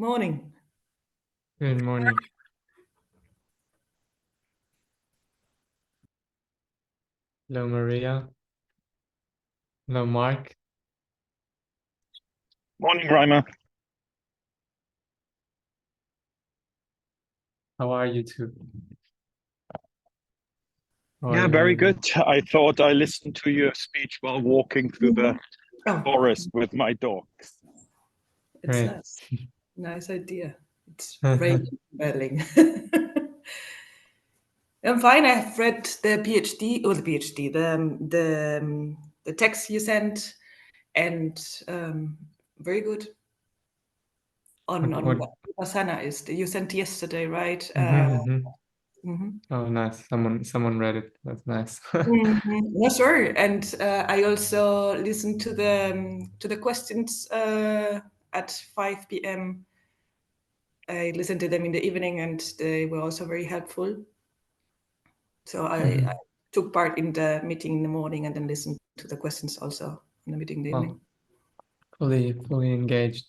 Morning. Good morning. Hello, Maria. Hello, Mark. Morning, Reimer. How are you two? Yeah, very good. I thought I listened to your speech while walking through the forest with my dogs. It's Great. nice. Nice idea. It's raining, battling. I'm fine. I've read the the text you sent, and very good. On What? Vipassana you sent yesterday, right? Oh, nice. Someone read it. That's nice. No, sure. And I also listened to the questions at 5 p.m. I listened to them in the evening, and they were also very helpful. So I took part in the meeting in the morning, and then listened to the questions also in the meeting in the evening. Fully engaged.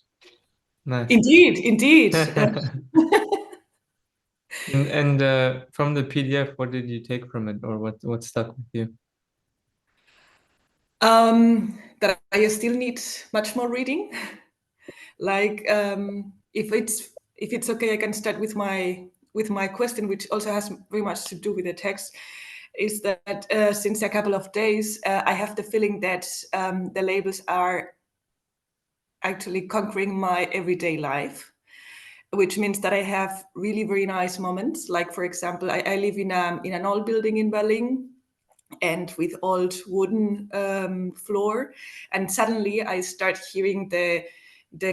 Nice. Indeed. And from the PDF, what did you take from it, or what stuck with you? That I still need much more reading. Like if it's okay, I can start with my question, which also has very much to do with the text. Is that since a couple of days, I have the feeling that the labels are actually conquering my everyday life, which means that I have really very nice moments. Like, for example, I live in an old building in Berlin, and with old wooden floor, and suddenly I start hearing the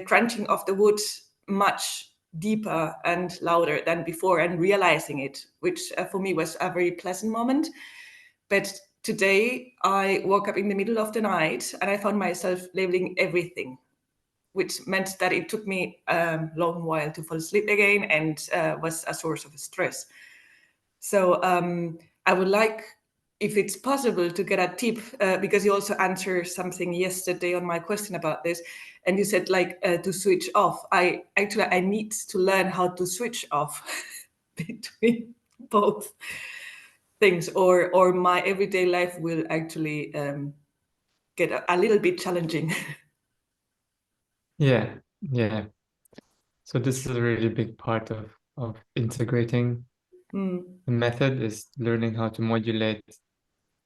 crunching of the wood much deeper and louder than before, and realizing it, which for me was a very pleasant moment. But today I woke up in the middle of the night and I found myself labeling everything, which meant that it took me a long while to fall asleep again, and was a source of stress. So I would like, if it's possible, to get a tip, because you also answered something yesterday on my question about this, and you said to switch off. I need to learn how to switch off between both things, or my everyday life will actually get a little bit challenging. Yeah. So this is a really big part of integrating. The method is learning how to modulate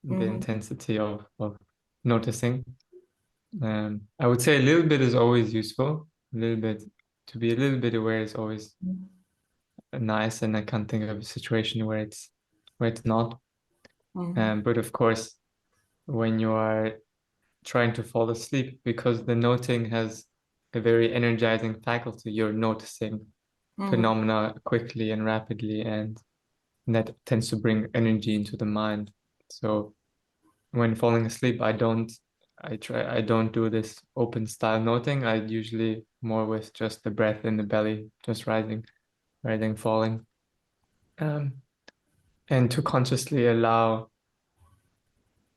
the intensity of noticing. I would say a little bit is always useful. A little bit, to be a little bit aware is always nice, and I can't think of a situation where it's not. But of course, when you are trying to fall asleep, because the noting has a very energizing faculty, you're noticing phenomena quickly and rapidly, and that tends to bring energy into the mind. So when falling asleep, I don't do this open style noting. I usually more with just the breath in the belly, just rising falling, and to consciously allow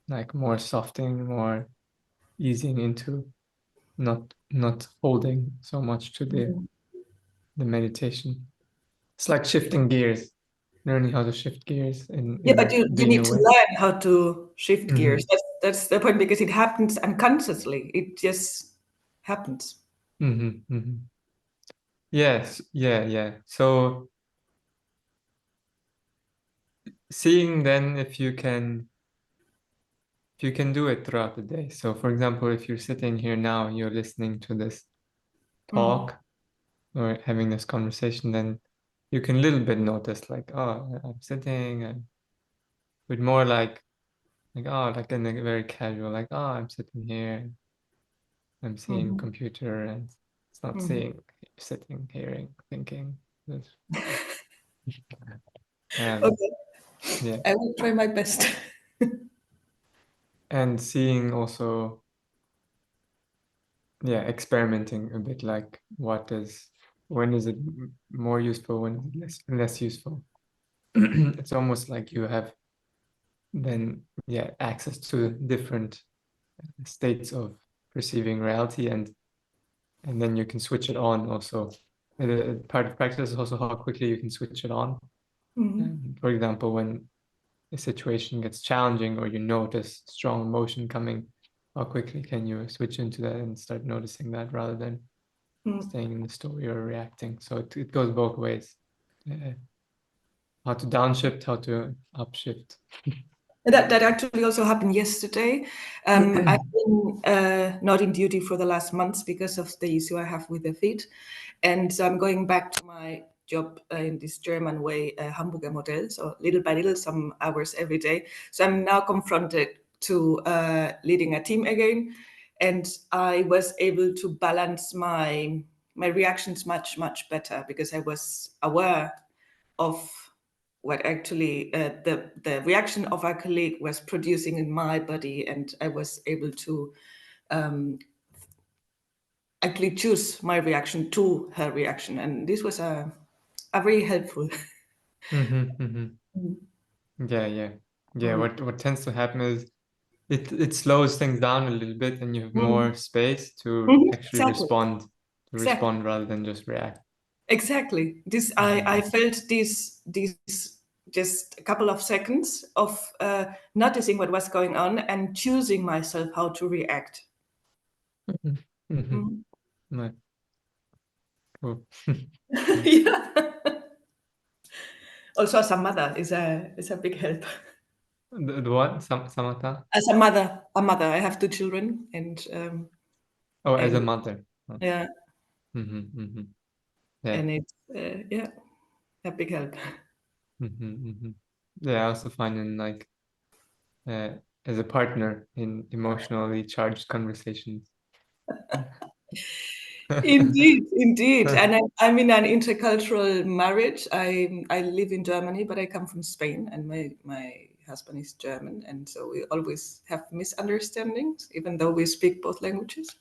like more softening, more easing into, not holding so much to the meditation. It's like shifting gears, learning how to shift gears Yeah, but you being need to aware. learn how to shift gears. That's the point, because it happens unconsciously. It just happens. Yes, yeah. So seeing then if you can do it throughout the day. So for example, if you're sitting here now, you're listening to this talk or having this conversation, then you can a little bit notice like, oh, I'm sitting, and with more like oh, like in a very casual, like, oh, I'm sitting here, I'm seeing computer, and it's not seeing, sitting, hearing, thinking. Okay. Yeah. I will try my best. And seeing also, yeah, experimenting a bit, like when is it more useful, when is it less useful. It's almost like you have then, yeah, access to different states of perceiving reality, and then you can switch it on also part of practice is also how quickly you can switch it on. For example, when a situation gets challenging or you notice strong emotion coming, how quickly can you switch into that and start noticing that rather than staying in the story or reacting? So it goes both ways. How to downshift, how to upshift. That actually also happened yesterday. I've been not in duty for the last months because of the issue I have with the feet. And so I'm going back to my job in this German way, Hamburger model. So little by little, some hours every day. So I'm now confronted to leading a team again. And I was able to balance my reactions much, much better because I was aware of what actually the reaction of our colleague was producing in my body, and I was able to actually choose my reaction to her reaction, and this was a very helpful. Yeah. What tends to happen is it slows things down a little bit, and you have more space to actually Exactly. respond rather than just react. Exactly. This I felt this just a couple of seconds of noticing what was going on and choosing myself how to react. Right. Cool. Yeah. Also, as a mother is a big help. The what? Samatha? As a mother, I have 2 children, and As a mother. Oh. yeah, Yeah. and it's yeah, a big help. Yeah, I also find in like as a partner in emotionally charged conversations. Indeed, and I'm in an intercultural marriage. I live in Germany, but I come from Spain, and my husband is German, and so we always have misunderstandings, even though we speak both languages.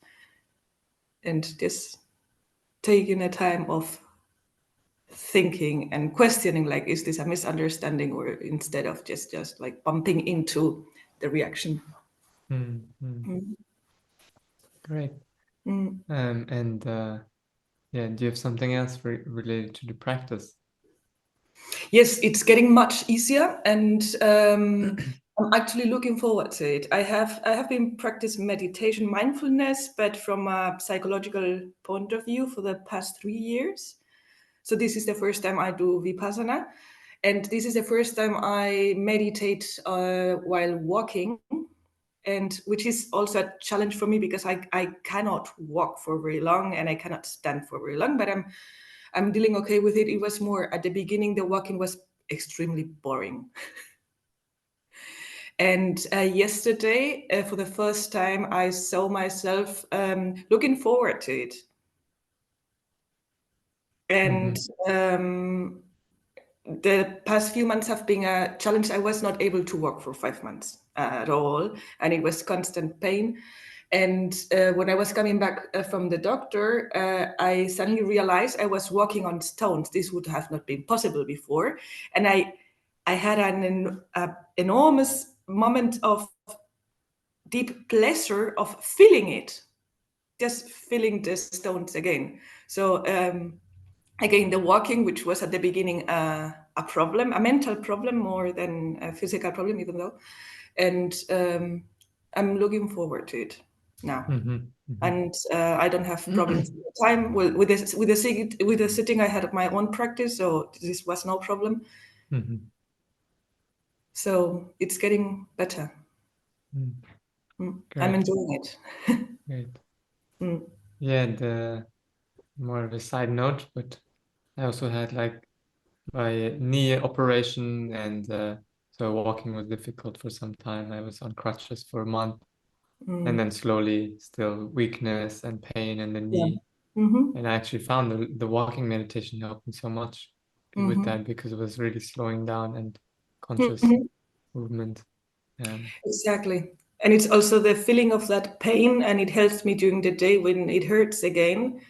And just taking a time of thinking and questioning, like, is this a misunderstanding, or instead of just like bumping into the reaction. Great. And yeah, do you have something else related to the practice? Yes, it's getting much easier, and I'm actually looking forward to it. I have been practicing meditation, mindfulness, but from a psychological point of view for the past 3 years. So this is the first time I do Vipassana, and this is the first time I meditate while walking, and which is also a challenge for me because I cannot walk for very long and I cannot stand for very long, but I'm dealing okay with it. It was more at the beginning, the walking was extremely boring. And yesterday, for the first time, I saw myself looking forward to it. And the past few months have been a challenge. I was not able to walk for 5 months at all, and it was constant pain. And when I was coming back from the doctor, I suddenly realized I was walking on stones. This would have not been possible before. And I had an enormous moment of deep pleasure of feeling it, just feeling the stones again. So again, the walking, which was at the beginning a problem, a mental problem more than a physical problem, even though. And I'm looking forward to it now. And I don't have problems with the time. Well, with the sitting, I had my own practice, so this was no problem. So it's getting better. I'm enjoying it. Great. Yeah, the more of a side note, but I also had like my knee operation, and so walking was difficult for some time. I was on crutches for a month, and then slowly still weakness and pain in the knee. And I actually found the walking meditation helped me so much with that because it was really slowing down and conscious movement. Exactly. And it's also the feeling of that pain, and it helps me during the day when it hurts again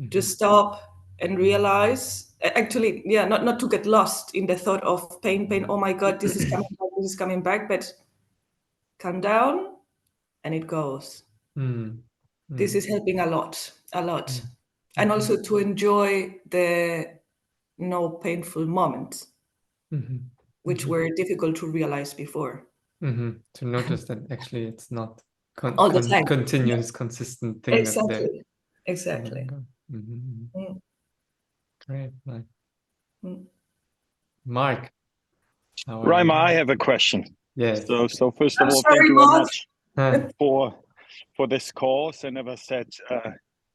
to stop and realize, actually, yeah, not to get lost in the thought of pain. Oh my God, this is coming back, this is coming back, but calm down and it goes. This is helping a lot. and also to enjoy the no painful moments, which were difficult to realize before. To notice that actually it's not all the time, continuous, consistent thing. Exactly. That's there. Great, nice. Mark, Raima, I have a question. Yes. So first of all, thank you very much for this course. I never said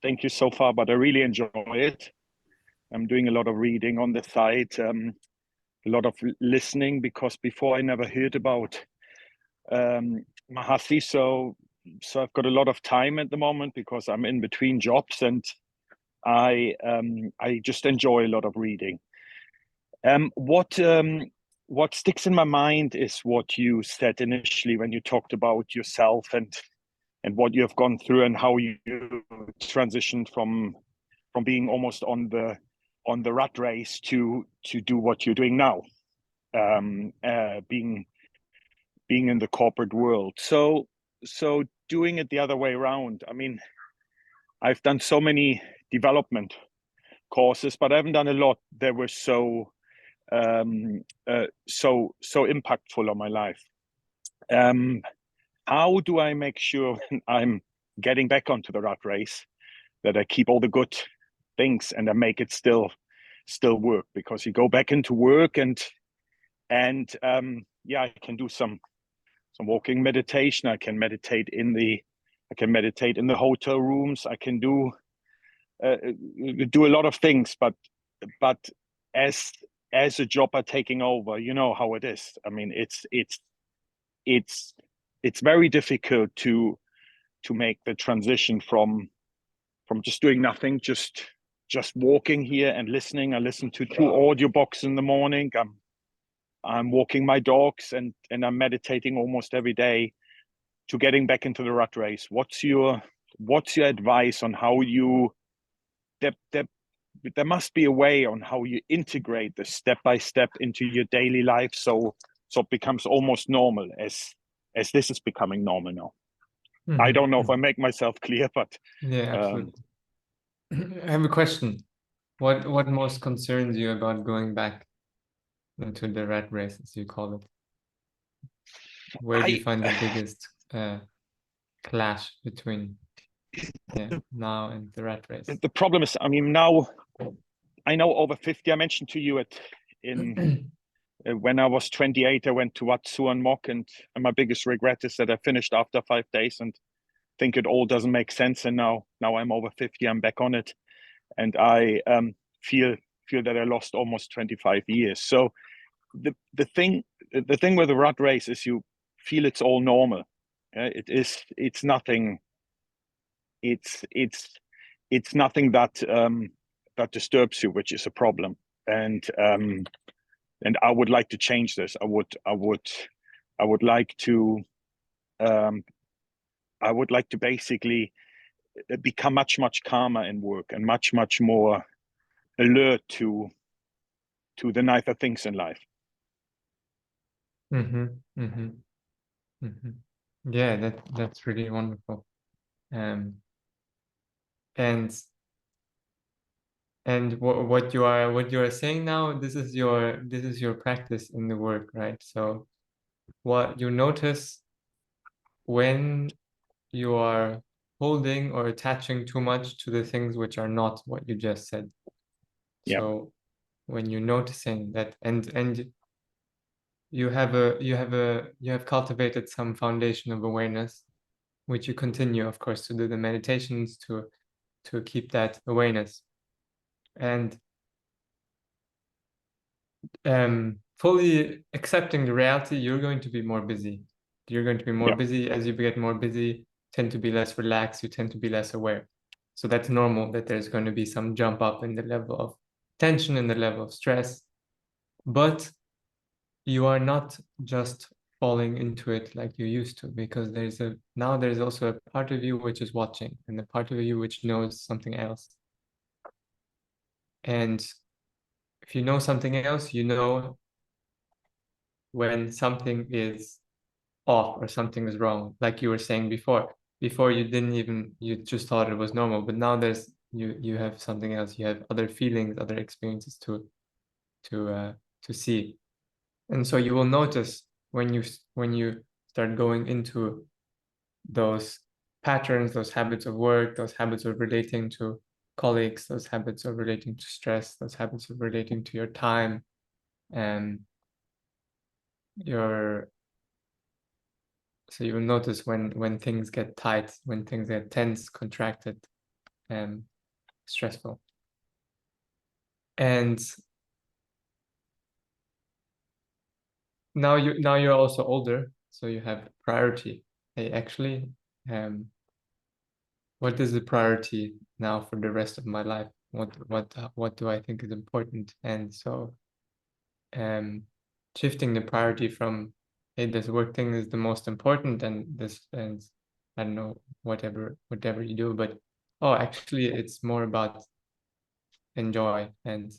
thank you so far, but I really enjoy it. I'm doing a lot of reading on the side, a lot of listening, because before I never heard about Mahasi. So I've got a lot of time at the moment because I'm in between jobs, and I just enjoy a lot of reading. What sticks in my mind is what you said initially when you talked about yourself and what you have gone through and how you transitioned from being almost on the rat race to do what you're doing now, being in the corporate world. So doing it the other way around. I mean, I've done so many development courses, but I haven't done a lot that were so impactful on my life. How do I make sure when I'm getting back onto the rat race that I keep all the good things and I make it still work? Because you go back into work and yeah, I can do some walking meditation. I can meditate in the hotel rooms. I can do a lot of things, but as a job are taking over, you know how it is. I mean, it's very difficult to make the transition from just doing nothing, just walking here and listening. I listen to 2 audiobooks in the morning. I'm walking my dogs and I'm meditating almost every day to getting back into the rat race. What's your advice on how you there must be a way on how you integrate this step by step into your daily life, so it becomes almost normal as this is becoming normal now. I don't know if I make myself clear, but yeah, absolutely. I have a question. What most concerns you about going back into the rat race, as you call it? Where do you find the biggest clash between now and the rat race? The problem is, I mean, now I know over 50. I mentioned to you when I was 28, I went to Wat Suan Mok, and my biggest regret is that I finished after 5 days and think it all doesn't make sense. And now I'm over 50. I'm back on it, and I feel that I lost almost 25 years. So the thing with the rat race is you feel it's all normal. It's nothing. It's nothing that disturbs you, which is a problem. And I would like to change this. I would like to basically become much calmer in work and much more alert to the nicer things in life. Yeah, that's really wonderful. And what you are saying now, this is your practice in the work, right? So what you notice when you are holding or attaching too much to the things which are not what you just said. Yeah. So when you're noticing that and you have cultivated some foundation of awareness, which you continue, of course, to do the meditations to keep that awareness. And fully accepting the reality, you're going to be more busy. You're going to be more busy. As you get more busy, tend to be less relaxed, you tend to be less aware. So that's normal that there's going to be some jump up in the level of tension and the level of stress. But you are not just falling into it like you used to, because there's also a part of you which is watching, and a part of you which knows something else. And if you know something else, you know when something is off or something is wrong. Like you were saying before you just thought it was normal, but now there's you have something else. You have other feelings, other experiences to see. And so you will notice when you start going into those patterns, those habits of work, those habits of relating to colleagues, those habits of relating to stress, those habits of relating to your time, and so you will notice when things get tight, when things get tense, contracted, and stressful. And now you're also older, so you have priority. Hey, actually, what is the priority now for the rest of my life? What do I think is important? And so shifting the priority from, hey, this work thing is the most important, and this, and I don't know, whatever you do, but oh, actually it's more about enjoy. And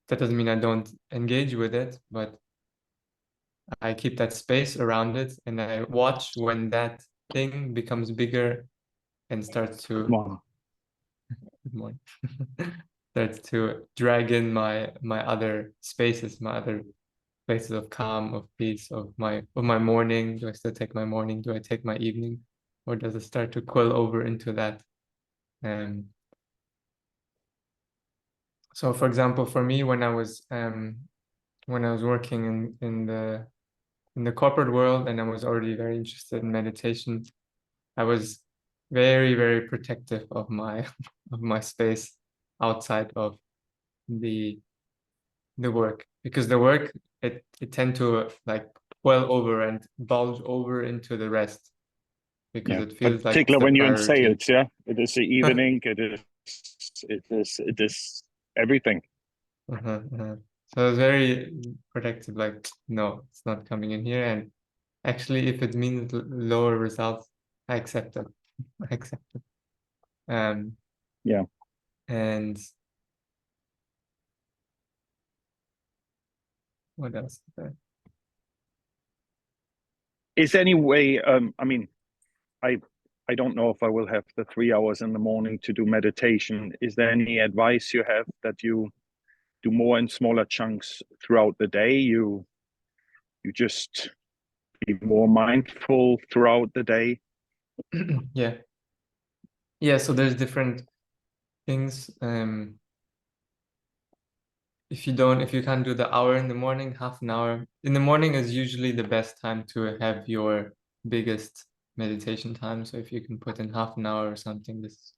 that doesn't mean I don't engage with it, but I keep that space around it, and I watch when that thing becomes bigger and starts to good morning starts to drag in my other spaces, my other places of calm, of peace, of my morning. Do I still take my morning? Do I take my evening? Or does it start to quill over into that? So for example, for me, when I was working in the corporate world, and I was already very interested in meditation, I was very, very protective of my of my space outside of the work, because the work, it tend to like well over and bulge over into the rest, because it feels like it's particularly the when you're in priority. sales. Yeah, it is the evening. it is everything. So I was very protective, like, no, it's not coming in here. And actually, if it means lower results, I accept it. I accept it. Yeah. And what else? Is there any way? I mean, I don't know if I will have the 3 hours in the morning to do meditation. Is there any advice you have that you do more in smaller chunks throughout the day? You just be more mindful throughout the day. Yeah. So there's different things. If you can't do the hour in the morning, half an hour in the morning is usually the best time to have your biggest meditation time. So if you can put in half an hour or something, this is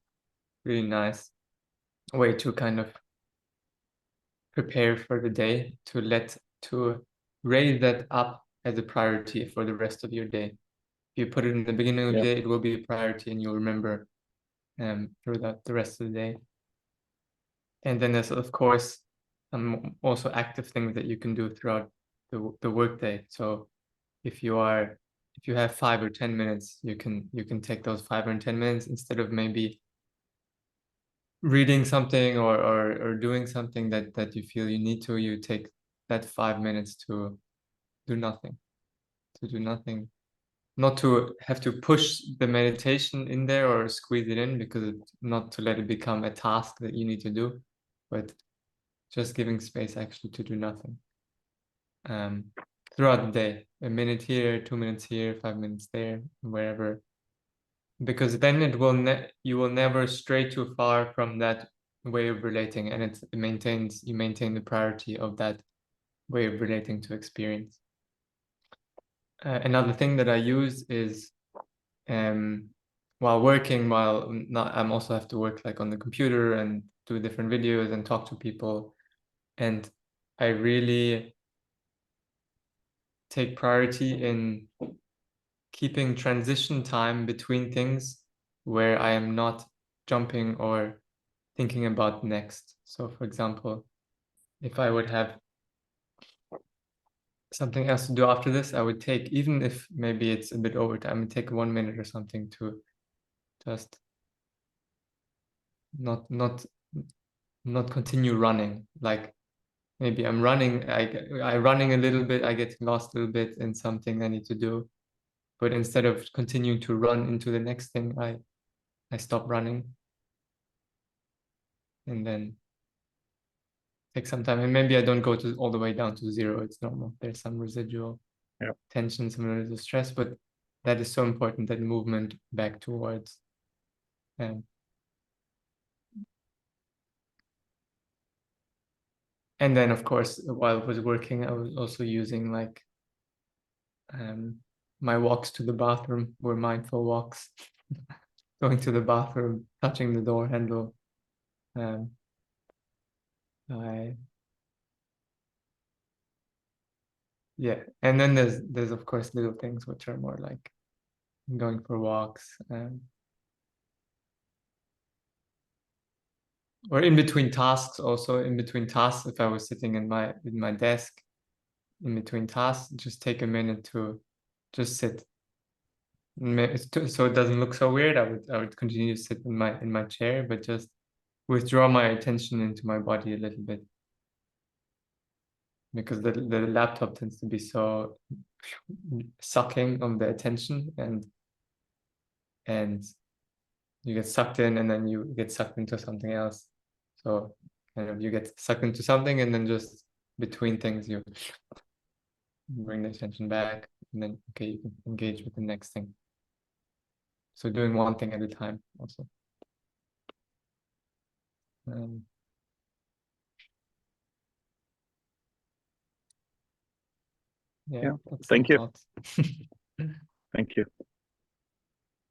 really nice way to kind of prepare for the day, to raise that up as a priority for the rest of your day. If you put it in the beginning of the day, it will be a priority, and you'll remember throughout the rest of the day. And then there's, of course, also active things that you can do throughout the workday. So if you have 5 or 10 minutes, you can take those 5 or 10 minutes, instead of maybe reading something or doing something that you feel you need to, you take that 5 minutes to do nothing. Not to have to push the meditation in there or squeeze it in, because not to let it become a task that you need to do, but just giving space actually to do nothing throughout the day. A minute here, 2 minutes here, 5 minutes there, wherever. Because then you will never stray too far from that way of relating, and you maintain the priority of that way of relating to experience. Another thing that I use is while working, I'm also have to work like on the computer and do different videos and talk to people, and I really take priority in keeping transition time between things where I am not jumping or thinking about next. So for example, if I would have something else to do after this, I would take, even if maybe it's a bit overtime, I would take 1 minute or something to just not continue running. Like maybe I'm running, I running a little bit, I get lost a little bit in something I need to do. But instead of continuing to run into the next thing, I stop running. and then take some time. And maybe I don't go to all the way down to 0. It's normal. There's some residual tension, some residual stress, but that is so important, that movement back towards. And then, of course, while I was working, I was also using like my walks to the bathroom were mindful walks. Going to the bathroom, touching the door handle. Yeah, and then there's of course little things which are more like going for walks, or in between tasks. Also, in between tasks, if I was sitting in my desk, in between tasks, just take a minute to just sit. So it doesn't look so weird. I would continue to sit in my chair, but just withdraw my attention into my body a little bit, because the laptop tends to be so sucking of the attention, and you get sucked in, and then you get sucked into something else. So kind of you get sucked into something, and then just between things you bring the attention back, and then okay, you can engage with the next thing. So doing one thing at a time also. Yeah. Thank you. Thank you.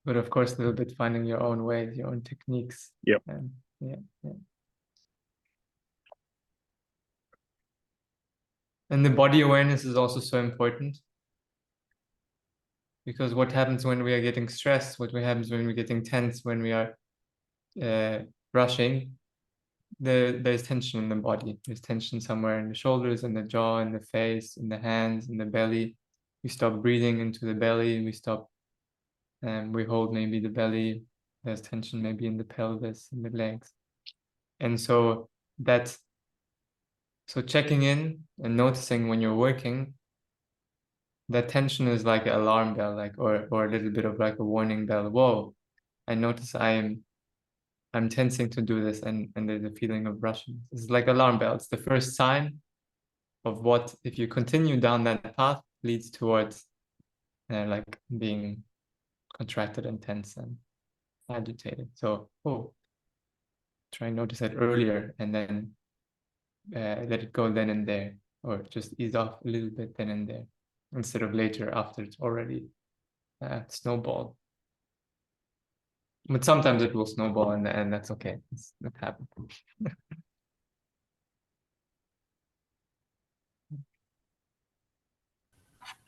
But of course, a little bit finding your own ways, your own techniques. Yeah. Yeah. And the body awareness is also so important, because what happens when we are getting stressed, what happens when we're getting tense, when we are rushing, there's tension in the body. There's tension somewhere in the shoulders, in the jaw, in the face, in the hands, in the belly. We stop breathing into the belly, we stop, and we hold maybe the belly. There's tension maybe in the pelvis, in the legs. And so checking in and noticing when you're working, that tension is like an alarm bell, like or a little bit of like a warning bell. Whoa, I notice I'm tensing to do this, and there's a feeling of rushing. It's like alarm bell. It's the first sign of what, if you continue down that path, leads towards like being contracted and tense and agitated. So try and notice that earlier, and then let it go then and there, or just ease off a little bit then and there, instead of later after it's already snowballed. But sometimes it will snowball, and that's okay. That happens.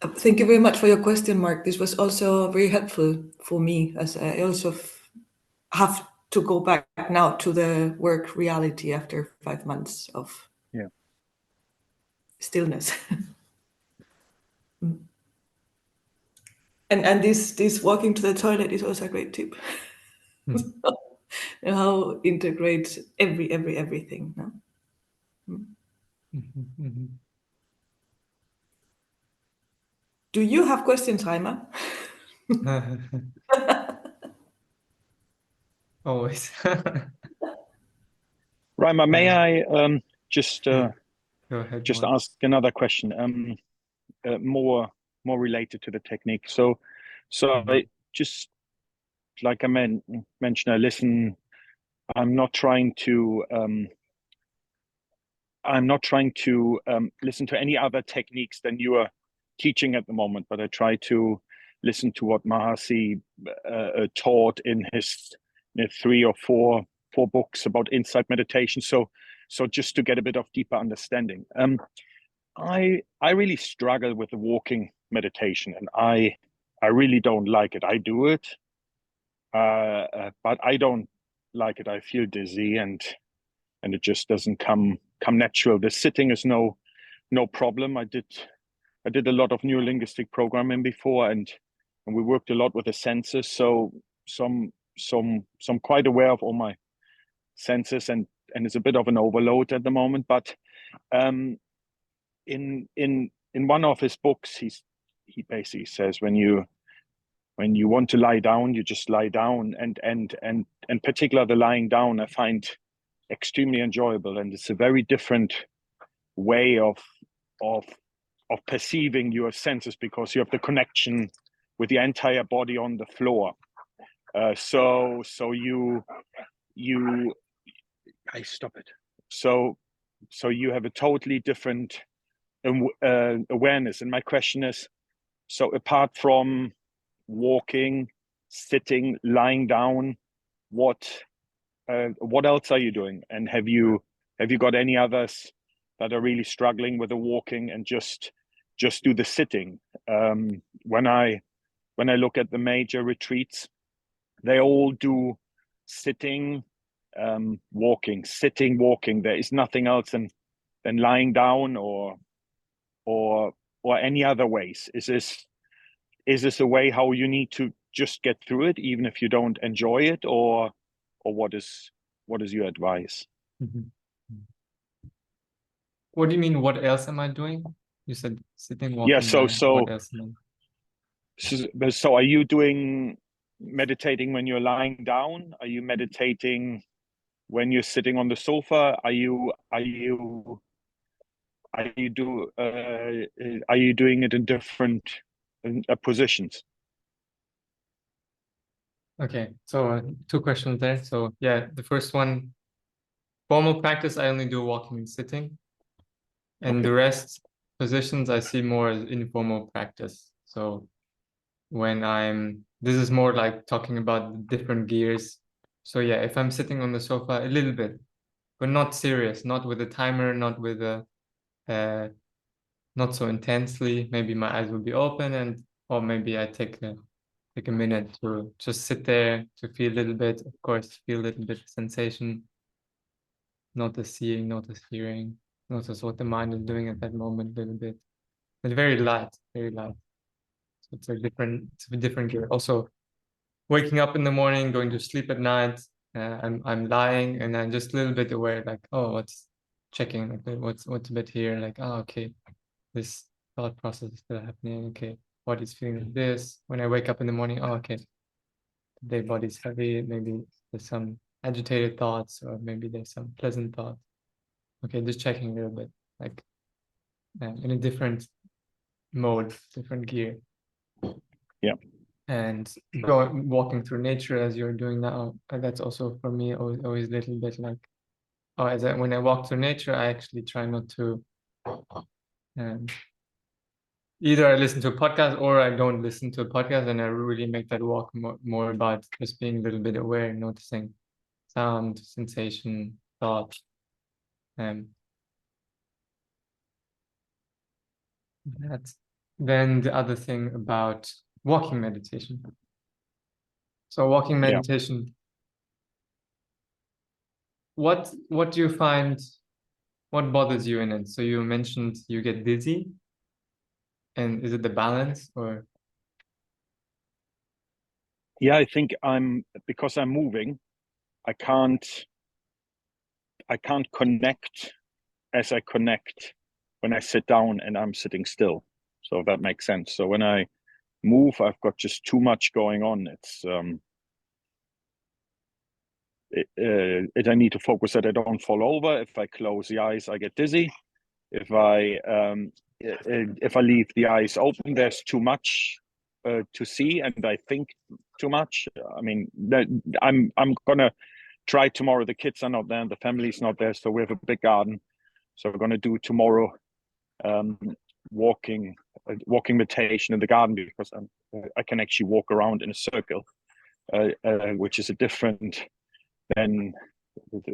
Thank you very much for your question, Mark. This was also very helpful for me, as I also have to go back now to the work reality after 5 months of stillness. And this walking to the toilet is also a great tip. How integrate everything. No? Do you have questions, Raima? Always. Raima, may I just go ahead, just Mark. ask another question, more related to the technique. So I just, like I mentioned, I listen. I'm not trying to listen to any other techniques than you are teaching at the moment, but I try to listen to what Mahasi taught in his 3 or 4 books about insight meditation. So just to get a bit of deeper understanding. I really struggle with the walking meditation, and I really don't like it. I do it, but I don't like it. I feel dizzy, and it just doesn't come natural. The sitting is no problem. I did a lot of neurolinguistic programming before, and we worked a lot with the senses. So I'm quite aware of all my senses, and it's a bit of an overload at the moment. But in one of his books, he basically says when you want to lie down, you just lie down, and particularly the lying down, I find extremely enjoyable, and it's a very different way of perceiving your senses, because you have the connection with the entire body on the floor. So I stop it. So you have a totally different awareness. And my question is, so apart from walking, sitting, lying down, what else are you doing? And have you got any others that are really struggling with the walking and just do the sitting? When I look at the major retreats, they all do sitting, walking, sitting, walking. There is nothing else than lying down or any other ways. Is this a way how you need to just get through it, even if you don't enjoy it, or what is your advice? Mm-hmm. What do you mean? What else am I doing? You said sitting, walking. Yeah. So what else am I... so are you doing meditating when you're lying down? Are you meditating when you're sitting on the sofa? Are you doing it in different positions? Okay, so 2 questions there. So yeah, the first one, formal practice, I only do walking and sitting, and the rest positions I see more as informal practice. So when this is more like talking about the different gears. So yeah, if I'm sitting on the sofa a little bit, but not serious, not with a timer, not with a not so intensely. Maybe my eyes will be open, or maybe I take a minute to just sit there to feel a little bit, of course, feel a little bit of sensation, notice seeing, notice hearing, notice what the mind is doing at that moment a little bit. It's very light, very light. So it's a different gear. Also, waking up in the morning, going to sleep at night, I'm lying and I'm just a little bit aware, like, oh, what's checking, like what's a bit here, like, oh, okay, this thought process is still happening. Okay, body's feeling like this. When I wake up in the morning, oh, okay, today body's heavy. Maybe there's some agitated thoughts, or maybe there's some pleasant thoughts. Okay, just checking a little bit, like in a different mode, different gear. Yeah. And walking through nature as you're doing now, that's also for me always a little bit like, oh, when I walk through nature, I actually try not to either I listen to a podcast or I don't listen to a podcast, and I really make that walk more about just being a little bit aware, noticing sound, sensation, thought. Then the other thing about walking meditation. So walking meditation, what do you find, what bothers you in it? So you mentioned you get dizzy, and is it the balance, or? Yeah, I think because I'm moving, I can't connect as I connect when I sit down and I'm sitting still. So that makes sense. So when I move, I've got just too much going on. I need to focus that I don't fall over. If I close the eyes, I get dizzy. If I leave the eyes open, there's too much to see, and I think too much. I mean, I'm gonna try tomorrow. The kids are not there, and the family's not there, so we have a big garden. So we're gonna do tomorrow walking meditation in the garden, because I can actually walk around in a circle, which is a different than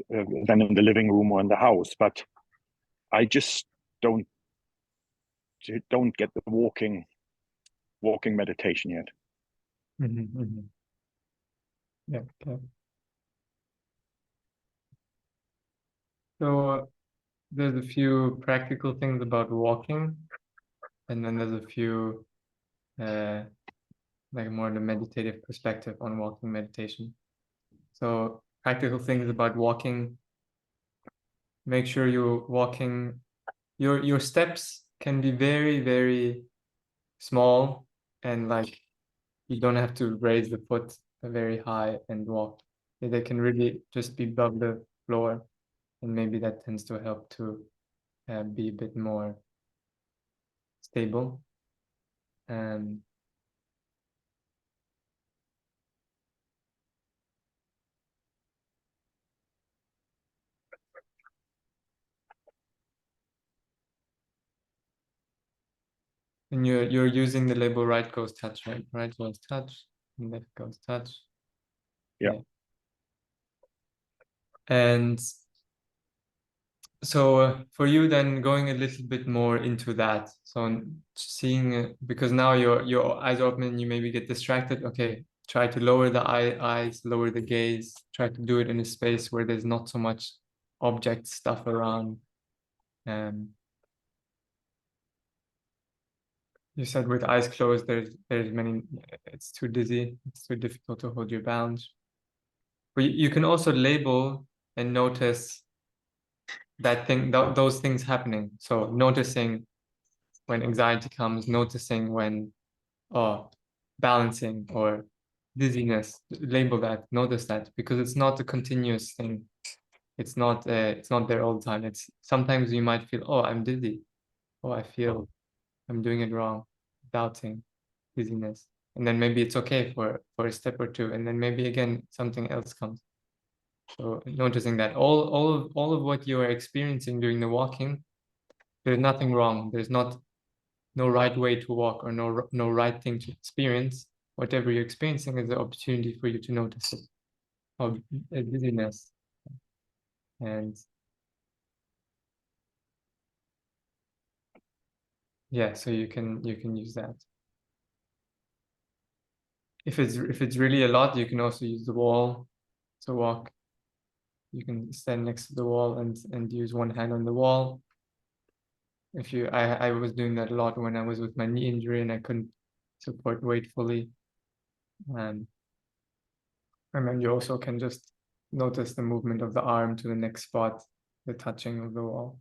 in the living room or in the house. But I just don't get the walking meditation yet. Mm-hmm, mm-hmm. Yeah. Okay. So there's a few practical things about walking, and then there's a few like more the meditative perspective on walking meditation. So practical things about walking: make sure you're walking, your steps can be very, very small, and like you don't have to raise the foot very high and walk. They can really just be above the floor. and maybe that tends to help to be a bit more stable. And you're using the label right goes touch, right? Right goes touch, and left goes touch. Yeah. And so for you then, going a little bit more into that, so seeing, because now your eyes are open and you maybe get distracted. Okay, try to lower the eyes, lower the gaze, try to do it in a space where there's not so much object stuff around. You said with eyes closed, there's many, it's too dizzy, it's too difficult to hold your balance. But you can also label and notice that thing, those things happening. So noticing when anxiety comes, noticing when balancing or dizziness, label that, notice that, because it's not a continuous thing. It's not there all the time. It's sometimes you might feel, oh, I'm dizzy. Oh, I feel I'm doing it wrong, doubting, dizziness. And then maybe it's okay for a step or two, and then maybe again something else comes. So noticing that all of what you are experiencing during the walking, there's nothing wrong. There's no right way to walk or no right thing to experience. Whatever you're experiencing is the opportunity for you to notice it. Of dizziness. And yeah, so you can use that. If it's really a lot, you can also use the wall to walk. You can stand next to the wall and use one hand on the wall. I was doing that a lot when I was with my knee injury and I couldn't support weight fully. And then you also can just notice the movement of the arm to the next spot, the touching of the wall.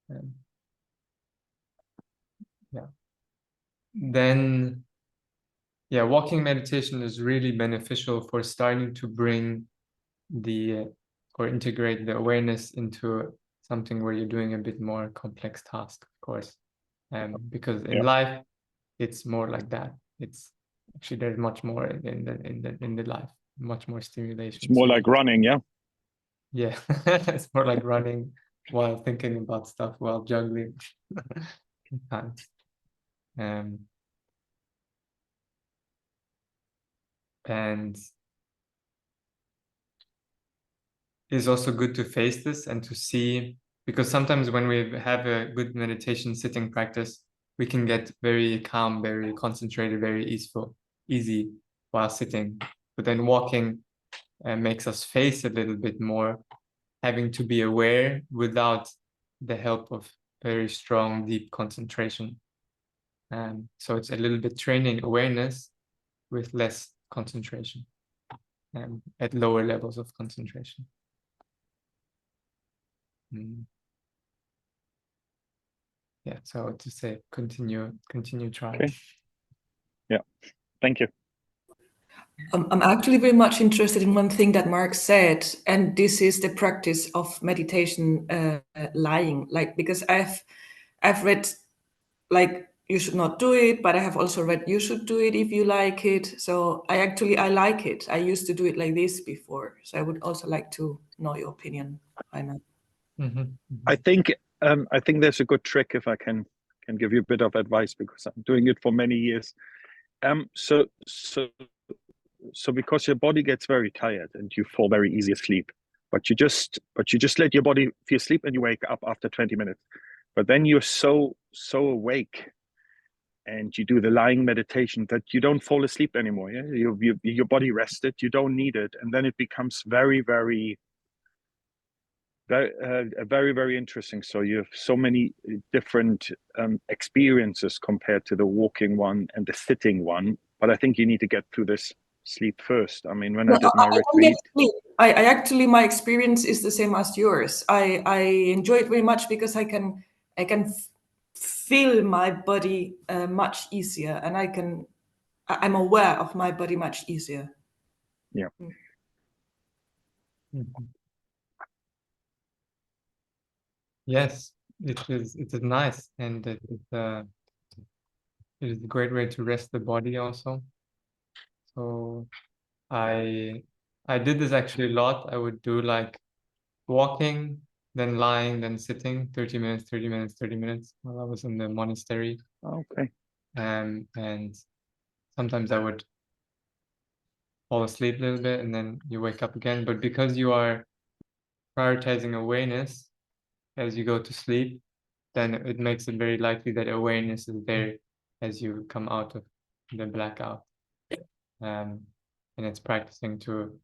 And yeah. Then, yeah, walking meditation is really beneficial for starting to bring or integrate the awareness into something where you're doing a bit more complex task, of course. Because in life, it's more like that. It's actually, there's much more in the life, much more stimulation. It's more like running, yeah? Yeah, it's more like running while thinking about stuff, while juggling. And it's also good to face this and to see, because sometimes when we have a good meditation sitting practice, we can get very calm, very concentrated, very easy while sitting. But then walking makes us face a little bit more, having to be aware without the help of very strong, deep concentration. So it's a little bit training awareness with less concentration, at lower levels of concentration. Yeah, so to say, continue trying. Okay. Yeah, thank you. I'm actually very much interested in one thing that Mark said, and this is the practice of meditation, lying. Like, because I've read, like, you should not do it, but I have also read you should do it if you like it. So I like it. I used to do it like this before. So I would also like to know your opinion, Rainer. I think there's a good trick, if I can give you a bit of advice, because I'm doing it for many years. So because your body gets very tired and you fall very easy asleep, but you just let your body feel asleep and you wake up after 20 minutes. But then you're so awake and you do the lying meditation that you don't fall asleep anymore. Yeah? Your body rested, you don't need it. And then it becomes very, very interesting. So you have so many different experiences compared to the walking one and the sitting one. But I think you need to get through this sleep first. I mean, when I did my retreat, I actually, my experience is the same as yours. I enjoy it very much because I can feel my body much easier, and I'm aware of my body much easier. Yeah. Yes, it is nice, and it is a great way to rest the body also. So I did this actually a lot. I would do like walking, then lying, then sitting, 30 minutes, 30 minutes, 30 minutes while I was in the monastery. Okay. And sometimes I would fall asleep a little bit and then you wake up again. But because you are prioritizing awareness as you go to sleep, then it makes it very likely that awareness is there as you come out of the blackout. And it's practicing to,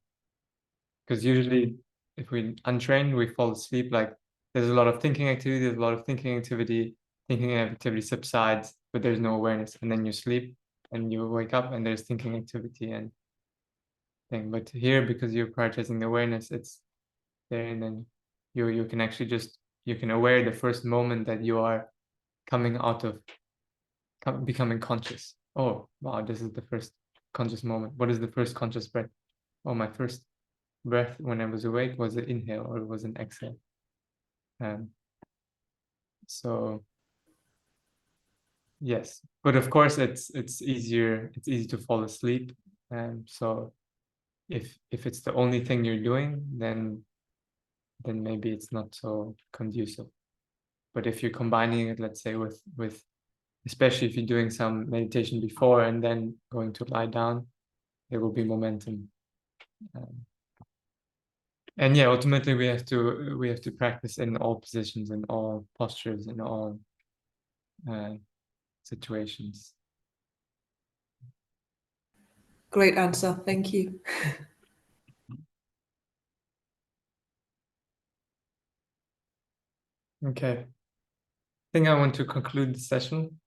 because usually if we untrained, we fall asleep. Like there's a lot of thinking activity, thinking activity subsides, but there's no awareness. And then you sleep and you wake up and there's thinking activity and thing. But here, because you're prioritizing the awareness, it's there, and then you can actually just, you can aware the first moment that you are coming out of becoming conscious. Oh wow, this is the first conscious moment. What is the first conscious breath? Oh, my first breath when I was awake was an inhale or it was an exhale. So yes, but of course it's easy to fall asleep. So if it's the only thing you're doing, then maybe it's not so conducive. But if you're combining it, let's say with especially if you're doing some meditation before and then going to lie down, there will be momentum. And yeah, ultimately we have to practice in all positions, in all postures, in all situations. Great answer. Thank you. Okay. I think I want to conclude the session.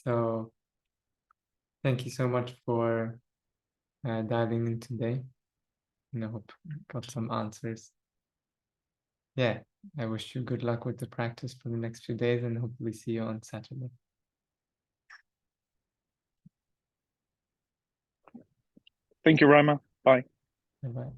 So thank you so much for diving in today. And I hope you got some answers. Yeah, I wish you good luck with the practice for the next few days and hopefully see you on Saturday. Thank you, Raima. Bye. Bye-bye.